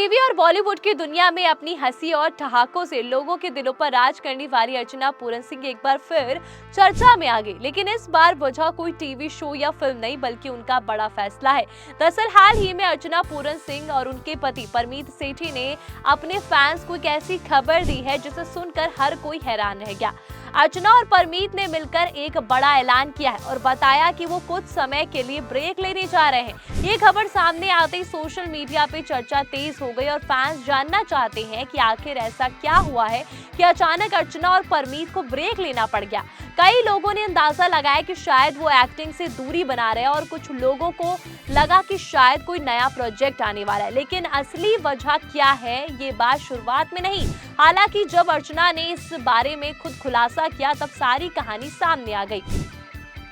TV और बॉलीवुड की दुनिया में अपनी हंसी और ठहाकों से लोगों के दिलों पर राज करने वाली अर्चना पूरन सिंह एक बार फिर चर्चा में आ गई। लेकिन इस बार वजह कोई टीवी शो या फिल्म नहीं बल्कि उनका बड़ा फैसला है। दरअसल हाल ही में अर्चना पूरन सिंह और उनके पति परमीत सेठी ने अपने फैंस को एक ऐसी खबर दी है जिसे सुनकर हर कोई हैरान रह गया। अर्चना और परमीत ने मिलकर एक बड़ा ऐलान किया है और बताया कि वो कुछ समय के लिए ब्रेक लेने जा रहे हैं। ये खबर सामने आते ही सोशल मीडिया पे चर्चा तेज हो गई और फैंस जानना चाहते हैं कि आखिर ऐसा क्या हुआ है कि अचानक अर्चना और परमीत को ब्रेक लेना पड़ गया। कई लोगों ने अंदाजा लगाया कि शायद वो एक्टिंग से दूरी बना रहे हैं और कुछ लोगों को लगा कि शायद कोई नया प्रोजेक्ट आने वाला है। लेकिन असली वजह क्या है ये बात शुरुआत में नहीं, हालांकि जब अर्चना ने इस बारे में खुद खुलासा किया तब सारी कहानी सामने आ गई।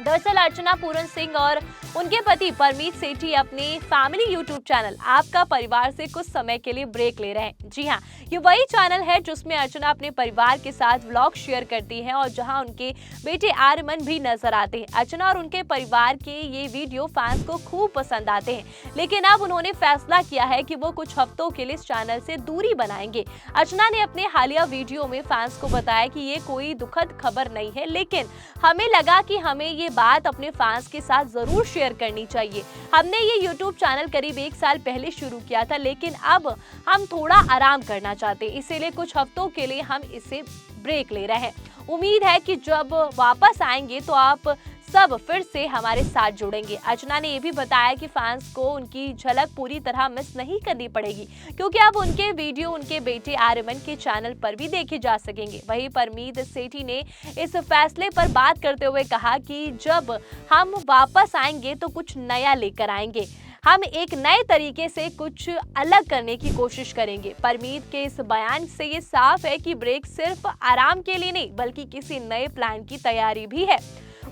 दरअसल अर्चना पूरन सिंह और उनके पति परमीत सेठी अपने फैमिली यूट्यूब चैनल आपका परिवार से कुछ समय के लिए ब्रेक ले रहे हैं। जी हाँ, ये वही चैनल है जिसमें अर्चना अपने परिवार के साथ व्लॉग शेयर करती हैं और जहां उनके बेटे आर्यमन भी नजर आते हैं। अर्चना और उनके परिवार के ये वीडियो फैंस को खूब पसंद आते हैं, लेकिन अब उन्होंने फैसला किया है कि वो कुछ हफ्तों के लिए इस चैनल से दूरी बनाएंगे। अर्चना ने अपने हालिया वीडियो में फैंस को बताया कि ये कोई दुखद खबर नहीं है, लेकिन हमें लगा कि हमें ये बात अपने फैंस के साथ जरूर शेयर करनी चाहिए। हमने ये YouTube चैनल करीब 1 साल पहले शुरू किया था, लेकिन अब हम थोड़ा आराम करना चाहते हैं, इसीलिए कुछ हफ्तों के लिए हम इसे ब्रेक ले रहे हैं। उम्मीद है कि जब वापस आएंगे तो आप सब फिर से हमारे साथ जुड़ेंगे। अर्चना ने यह भी बताया कि फैंस को उनकी झलक पूरी तरह मिस नहीं करनी पड़ेगी, क्योंकि अब उनके वीडियो उनके बेटे आर्यमन के चैनल पर भी देखे जा सकेंगे। वहीं परमीत सेठी ने इस फैसले पर बात करते हुए कहा कि जब हम वापस आएंगे तो कुछ नया लेकर आएंगे, हम एक नए तरीके से कुछ अलग करने की कोशिश करेंगे। परमीत के इस बयान से ये साफ है कि ब्रेक सिर्फ आराम के लिए नहीं बल्कि किसी नए प्लान की तैयारी भी है।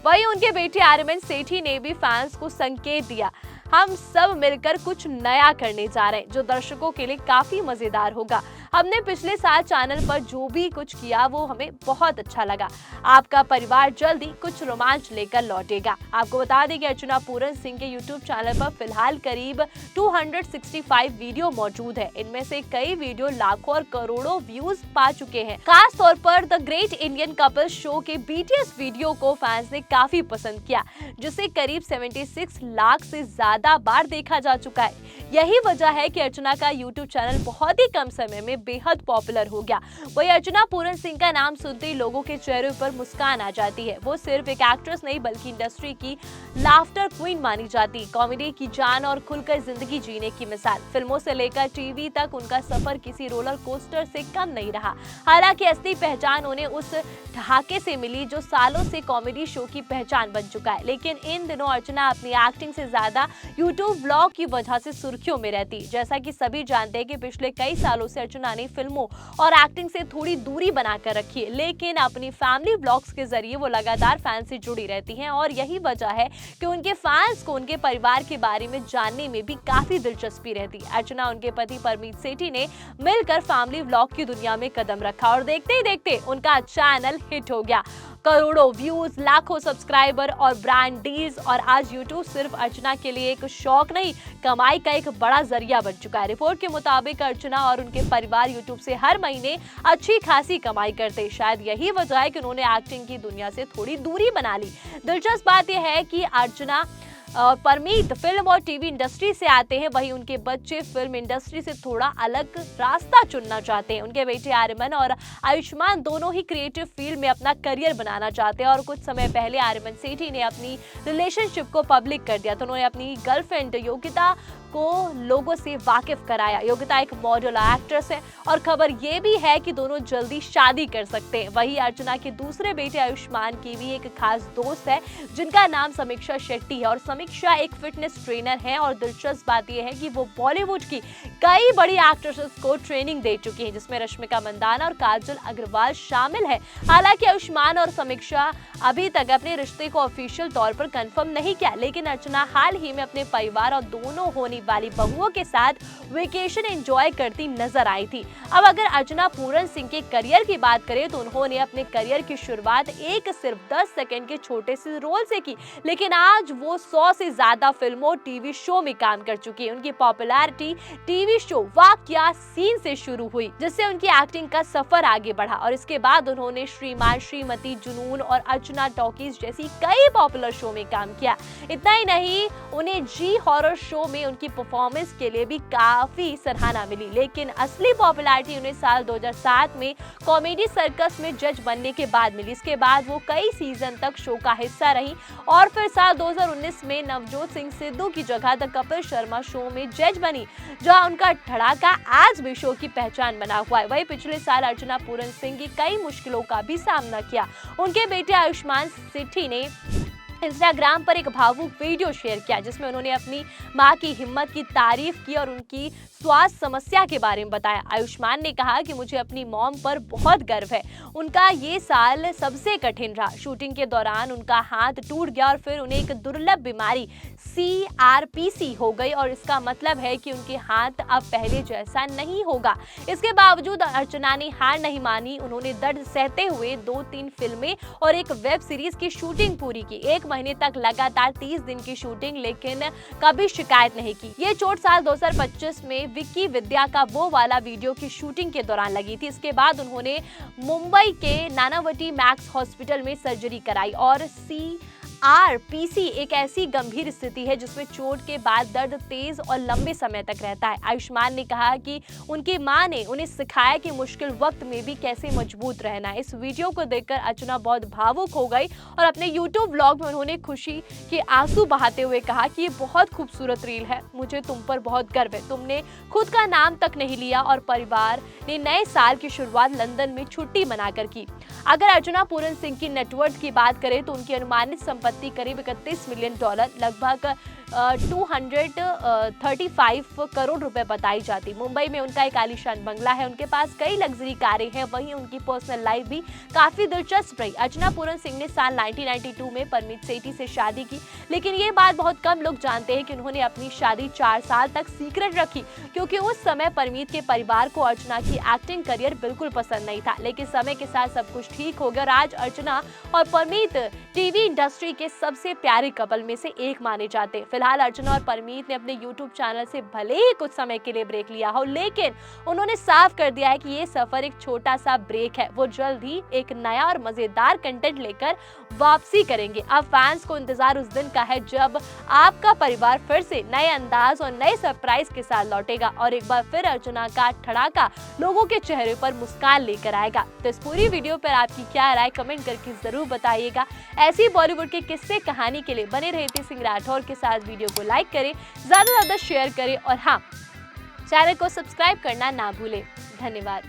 वहीं उनके बेटे आर्यमन सेठी ने भी फैंस को संकेत दिया, हम सब मिलकर कुछ नया करने जा रहे हैं जो दर्शकों के लिए काफी मजेदार होगा। हमने पिछले साल चैनल पर जो भी कुछ किया वो हमें बहुत अच्छा लगा। आपका परिवार जल्दी कुछ रोमांच लेकर लौटेगा। आपको बता दें कि अर्चना पूरन सिंह के YouTube चैनल पर फिलहाल करीब 265 वीडियो मौजूद है। इनमें से कई वीडियो लाखों और करोड़ों व्यूज पा चुके हैं। खास तौर पर the great Indian couple show के BTS वीडियो को फैंस ने काफी पसंद किया, जिसे करीब 76 लाख से ज्यादा बार देखा जा चुका है। यही वजह है कि अर्चना का YouTube चैनल बहुत ही कम समय में बेहद पॉपुलर हो गया। वही अर्चना पूरन सिंह का नाम सुनते ही लोगों के चेहरे पर मुस्कान आ जाती है। वो सिर्फ एक एक्ट्रेस नहीं बल्कि इंडस्ट्री की लाफ्टर क्वीन मानी जाती, कॉमेडी की जान और खुलकर जिंदगी जीने की मिसाल। फिल्मों से लेकर टीवी तक उनका सफर किसी रोलर कोस्टर से कम नहीं रहा। हालांकि असली पहचान उन्हें उस ठहाके से मिली जो सालों से कॉमेडी शो की पहचान बन चुका है। लेकिन इन दिनों अर्चना अपनी एक्टिंग से ज्यादा YouTube व्लॉग की वजह से सुर्खियों में रहती। जैसा कि सभी जानते हैं कि पिछले कई सालों से अर्चना ने फिल्मों और एक्टिंग से थोड़ी दूरी बनाकर रखी है, लेकिन अपनी फैमिली व्लॉग्स के जरिए वो लगातार फैंस से जुड़ी रहती हैं और यही वजह है कि उनके फैंस को उनके परिवार के बारे में जानने में भी काफी दिलचस्पी रहती है। अर्चना उनके पति परमीत सेठी ने मिलकर फैमिली व्लॉग की दुनिया में कदम रखा और देखते ही देखते उनका चैनल हिट हो गया। करोड़ों व्यूज, लाखों सब्सक्राइबर और ब्रांड डील्स, और आज YouTube सिर्फ अर्चना के लिए एक शौक नहीं, कमाई का एक बड़ा जरिया बन चुका है। रिपोर्ट के मुताबिक अर्चना और उनके परिवार YouTube से हर महीने अच्छी खासी कमाई करते। शायद यही वजह है कि उन्होंने एक्टिंग की दुनिया से थोड़ी दूरी बना ली। दिलचस्प बात यह है कि अर्चना परमीत फिल्म और टीवी इंडस्ट्री से आते हैं, वहीं उनके बच्चे फिल्म इंडस्ट्री से थोड़ा अलग रास्ता चुनना चाहते हैं। उनके बेटे आर्यमन और आयुष्मान दोनों ही क्रिएटिव फील्ड में अपना करियर बनाना चाहते हैं और कुछ समय पहले आर्यमन सेठी ने अपनी रिलेशनशिप को पब्लिक कर दिया। तो उन्होंने अपनी गर्लफ्रेंड योगिता को लोगों से वाकिफ कराया। योगिता एक मॉडल एक्ट्रेस है और खबर ये भी है कि दोनों जल्दी शादी कर सकते हैं। वहीं अर्चना के दूसरे बेटे आयुष्मान की भी एक खास दोस्त है जिनका नाम समीक्षा शेट्टी है और समीक्षा एक फिटनेस ट्रेनर है और दिलचस्प बात यह है कि वो बॉलीवुड की कई बड़ी एक्ट्रेसेस को ट्रेनिंग दे चुकी है, जिसमें रश्मिका मंदाना और काजल अग्रवाल शामिल है। हालांकि आयुष्मान और समीक्षा अभी तक अपने रिश्ते को ऑफिशियल तौर पर कंफर्म नहीं किया, लेकिन अर्चना हाल ही में अपने परिवार और दोनों होने गरीब वाली बहुओं के साथ वेकेशन एंजॉय करती नजर आई थी। अब अगर अर्चना पूरन सिंह के करियर की बात करें तो उन्होंने अपने करियर की शुरुआत सिर्फ 10 सेकंड के छोटे से रोल से की, लेकिन आज वो 100 से ज्यादा फिल्मों टीवी शो में काम कर चुकी है। उनकी पॉपुलैरिटी टीवी शो वाह क्या सीन से शुरू हुई, जिससे उनकी एक्टिंग का सफर आगे बढ़ा और इसके बाद उन्होंने श्रीमान श्रीमती, जुनून और अर्चना टॉकीज जैसी कई पॉपुलर शो में काम किया। इतना ही नहीं, उन्हें जी हॉरर शो में उनकी परफॉर्मेंस के लिए भी काफी सराहना मिली, लेकिन असली पॉपुलैरिटी उन्हें साल 2007 में कॉमेडी सर्कस में जज बनने के बाद मिली। इसके बाद वो कई सीजन तक शो का हिस्सा रही और फिर साल 2019 में नवजोत सिंह सिद्धू की जगह द कपिल शर्मा शो में जज बनी, जहां उनका धड़ाका आज भी शो की पहचान बना हुआ है। वही पिछले साल अर्चना पूरन सिंह की कई मुश्किलों का भी सामना किया। उनके बेटे आयुष्मान सिट्टी ने इंस्टाग्राम पर एक भावुक वीडियो शेयर किया, जिसमें उन्होंने अपनी मां की हिम्मत की तारीफ की और उनकी स्वास्थ्य समस्या के बारे में बताया। आयुष्मान ने कहा कि मुझे अपनी मॉम पर बहुत गर्व है, उनका ये साल सबसे कठिन रहा। शूटिंग के दौरान उनका हाथ टूट गया और फिर उन्हें एक दुर्लभ बीमारी CRPC हो गई और इसका मतलब है कि उनके हाथ अब पहले जैसा नहीं होगा। इसके बावजूद अर्चना ने हार नहीं मानी। उन्होंने दर्द सहते हुए 2-3 फिल्में और एक वेब सीरीज की शूटिंग पूरी की। 1 महीने तक लगातार 30 दिन की शूटिंग, लेकिन कभी शिकायत नहीं की। ये चोट साल 2025 में विक्की विद्या का वो वाला वीडियो की शूटिंग के दौरान लगी थी। इसके बाद उन्होंने मुंबई के नानावटी मैक्स हॉस्पिटल में सर्जरी कराई और CRPC एक ऐसी गंभीर स्थिति है जिसमें चोट के बाद दर्द तेज और लंबे समय तक रहता है। आयुष्मान ने कहा कि उनकी मां ने उन्हें सिखाया कि मुश्किल वक्त में भी कैसे मजबूत रहना है। इस वीडियो को देखकर अर्चना बहुत भावुक हो गई और अपने YouTube व्लॉग में उन्होंने खुशी के आंसू बहाते हुए कहा कि ये बहुत खूबसूरत रील है, मुझे तुम पर बहुत गर्व है। तुमने खुद का नाम तक नहीं लिया और परिवार ने नए साल की शुरुआत लंदन में छुट्टी मनाकर की। अगर अर्चना पूरन सिंह की नेटवर्थ की बात करें तो उनकी अनुमानित संपत्ति करीब $31 मिलियन, लगभग 235 करोड़ रुपए बताई जाती। मुंबई में उनका एक आलीशान बंगला है, उनके पास कई लग्जरी कारें हैं। वहीं उनकी पर्सनल लाइफ भी काफी दिलचस्प रही। अर्चना पूरन सिंह ने साल 1992 में परमीत सेठी से शादी की, लेकिन ये बात बहुत कम लोग जानते हैं कि उन्होंने अपनी शादी 4 साल तक सीक्रेट रखी, क्योंकि उस समय परमीत के परिवार को अर्चना की एक्टिंग करियर बिल्कुल पसंद नहीं था। लेकिन समय के साथ सब कुछ ठीक हो गया और आज अर्चना और परमीत टीवी इंडस्ट्री के सबसे प्यारे कपल में से एक माने जाते हैं। फिलहाल अर्चना और परमीत ने अपने YouTube चैनल से भले ही कुछ समय के लिए ब्रेक लिया हो, लेकिन उन्होंने साफ कर दिया है कि ये सफर एक छोटा सा ब्रेक है। वो जल्द ही एक नया और मजेदार कंटेंट लेकर वापसी करेंगे। अब फैंस को इंतजार उस दिन का है जब आपका परिवार फिर से नए अंदाज और नए सरप्राइज के साथ लौटेगा और एक बार फिर अर्चना का ठड़ाका लोगों के चेहरे पर मुस्कान लेकर आएगा। तो इस पूरी वीडियो पर आपकी क्या राय कमेंट करके जरूर बताइएगा। ऐसी बॉलीवुड के किस्से कहानी के लिए बने रहे थे सिंह राठौर के साथ। वीडियो को लाइक करें, ज्यादा से ज्यादा शेयर करें और हाँ, चैनल को सब्सक्राइब करना ना भूलें। धन्यवाद।